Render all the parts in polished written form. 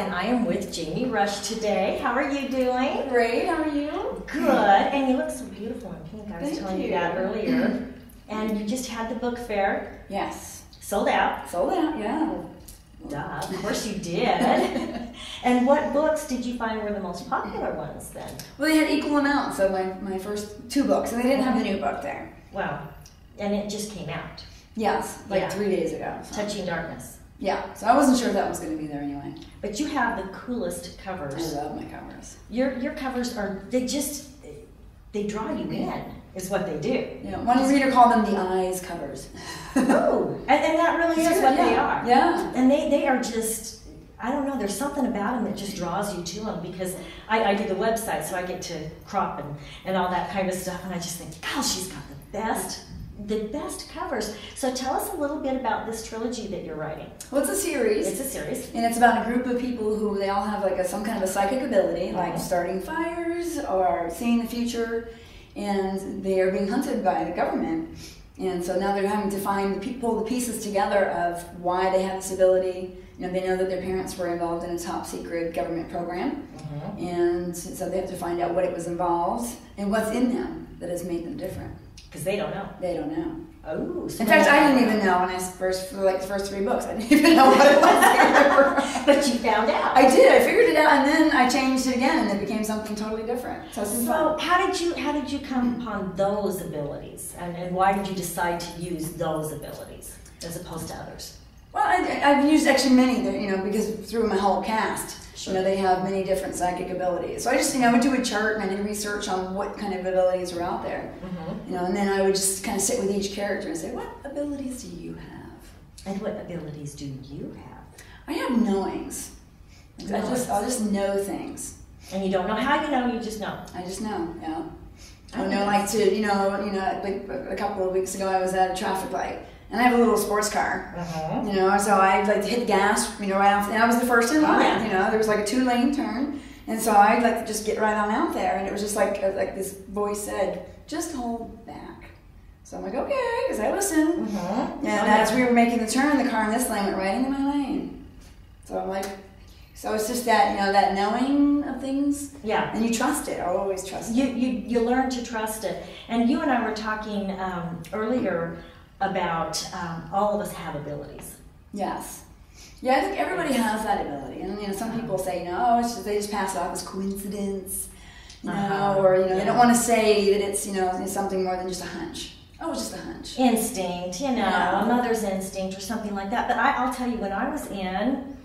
and I am with Jamie Rush today. How are you doing? Great, how are you? Good, and you look so beautiful in pink. I was telling you that Thank you. earlier. And you just had the book fair. Yes. Sold out. Sold out, yeah. Duh, of course you did. And what books did you find were the most popular ones then? Well, they had equal amounts of my first two books, and they didn't have the new book there. Wow. And it just came out. Yes, like Yeah. 3 days ago. So. Touching Darkness. Yeah, so I wasn't sure if that was going to be there anyway. But you have the coolest I covers. love my covers. Your covers are, they draw you in, is what they do. Yeah, one reader called them the eyes covers. Oh, and that really It's is good, what yeah. they are. Yeah. And they are just, I don't know, there's something about them that just draws you to them, because I do the website, so I get to crop and all that kind of stuff, and I just think, gosh, she's got the best covers. So tell us a little bit about this trilogy that you're writing. Well, it's a series. It's a series. And it's about a group of people who they all have like some kind of a psychic ability, like starting fires or seeing the future, and they are being hunted by the government. And so now they're having to pull the pieces together of why they have this ability. You know, they know that their parents were involved in a top secret government program, and so they have to find out what it was involved and what's in them that has made them different. Because they don't know. They don't know. Oh, so In fact, I didn't even know when for the first 3 books. I didn't even know what it was. But you found out. I did. I figured it out, and then I changed it again, and it became something totally different. So it's been So fun. how did you come upon those abilities, and why did you decide to use those abilities as opposed to others? Well, I've used actually many, because through my whole cast, Sure. they have many different psychic abilities. So I just, would do a chart and I did research on what kind of abilities are out there. And then I would just kind of sit with each character and say, what abilities do you have? And what abilities do you have? I have knowings. I'll just know things. And you don't know how you know, you just know. I just know, yeah. I I know, like like a couple of weeks ago, I was at a traffic light, and I have a little sports car, so I'd like to hit the gas, right off, and I was the first in line, there was like a 2-lane turn, and so I'd like to just get right on out there, and it was just like this voice said, just hold back. So I'm like, okay, because I listen. And as we were making the turn, the car in this lane went right into my lane. So I'm like, so it's just that, that knowing of things. Yeah. And you trust it. I always trust it. You learn to trust it. And you and I were talking earlier about all of us have abilities. Yes. Yeah, I think everybody has that ability. And, some people say, no, it's just, they just pass it off as coincidence, or, they don't want to say that it's, something more than just a hunch. Oh, it's just a hunch. Instinct, a mother's instinct or something like that. But I'll tell you, when I was in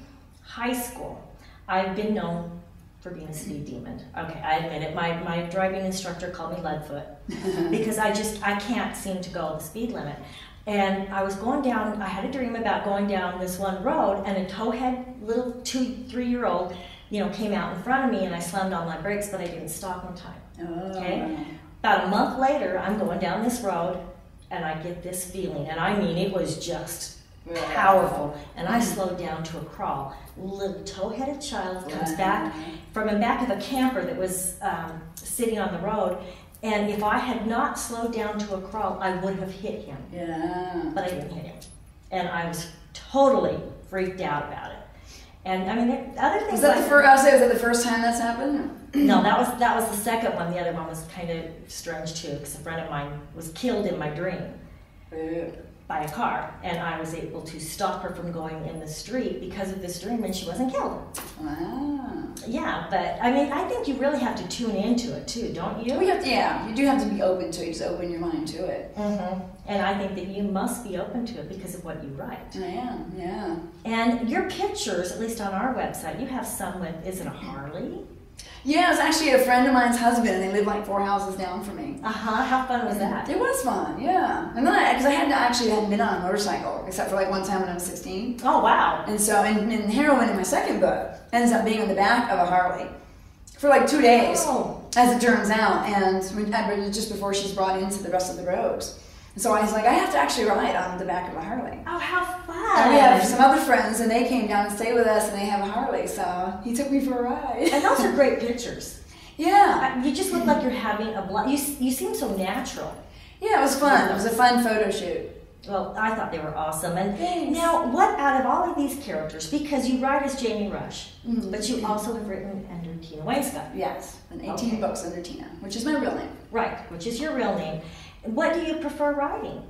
high school, I've been known for being a speed demon. Okay, I admit it. My driving instructor called me Leadfoot because I can't seem to go the speed limit. And I was going down, I had a dream about going down this one road, and a towhead little 2-3-year-old, came out in front of me, and I slammed on my brakes, but I didn't stop in time. Okay? About a month later, I'm going down this road, and I get this feeling, and I mean, it was just powerful. And I slowed down to a crawl. Little tow-headed child comes back from the back of a camper that was sitting on the road, and if I had not slowed down to a crawl, I would have hit him. Yeah. But I didn't hit him. And I was totally freaked out about it. And I mean, other things. Was that the first time that's happened? No, that was the second one. The other one was kind of strange too, because a friend of mine was killed in my dream by a car, and I was able to stop her from going in the street because of this dream, and she wasn't killed. Wow. Yeah, but I mean, I think you really have to tune into it too, don't you? You do have to be open to it. Just open your mind to it. And I think that you must be open to it because of what you write. I am, yeah. And your pictures, at least on our website, you have some with, is it a Harley? Yeah, it was actually a friend of mine's husband, and they lived like 4 houses down from me. How fun was that? It was fun, yeah. And then because I hadn't been on a motorcycle, except for like one time when I was 16. Oh, wow. And so, and Heroine in my second book ends up being on the back of a Harley for like 2 days, as it turns out, and just before she's brought into the rest of the roads. And so I was like, I have to actually ride on the back of a Harley. Oh, how fun. And we have some other friends, and they came down and stayed with us, and they have a Harley, so he took me for a ride. And those are great pictures. Yeah. You just look like you're having a blast. You seem so natural. Yeah, it was fun. It was a fun photo shoot. Well, I thought they were awesome. And Thanks. now, what out of all of these characters, because you write as Jamie Rush, but you also have written under Tina Wainscott. Yes, and 18 books under Tina, which is my real name. Right, which is your real name. What do you prefer writing?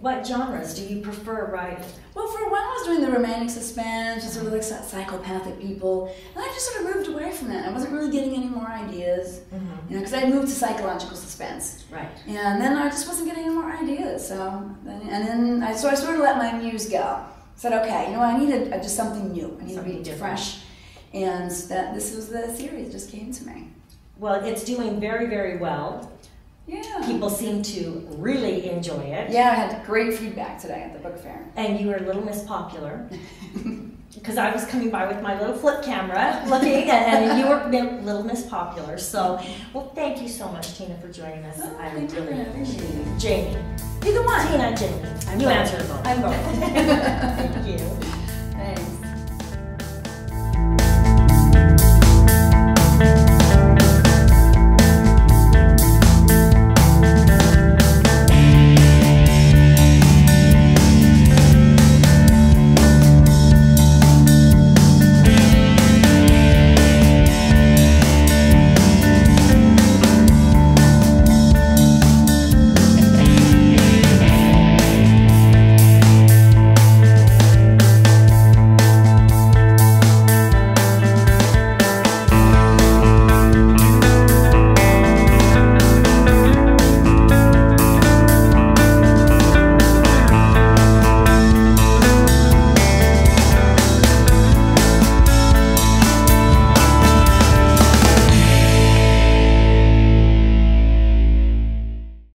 What genres do you prefer writing? Well, for a while I was doing the romantic suspense, just sort of like psychopathic people, and I just sort of moved away from that. I wasn't really getting any more ideas, you know, because I moved to psychological suspense. Right. And then I just wasn't getting any more ideas. So I sort of let my muse go. Said, okay, you know, I needed just something new. I needed to be fresh, and this was the series that just came to me. Well, it's doing very, very well. Yeah. People seem to really enjoy it. Yeah, I had great feedback today at the book fair. And you were Little Miss Popular. Because I was coming by with my little flip camera looking, and you were Little Miss Popular. So, well, thank you so much, Tina, for joining us. Oh, I thank you really for appreciate having it. Jamie. Either one. Tina, Jamie. You answered both. I'm both. Thank you. Thanks.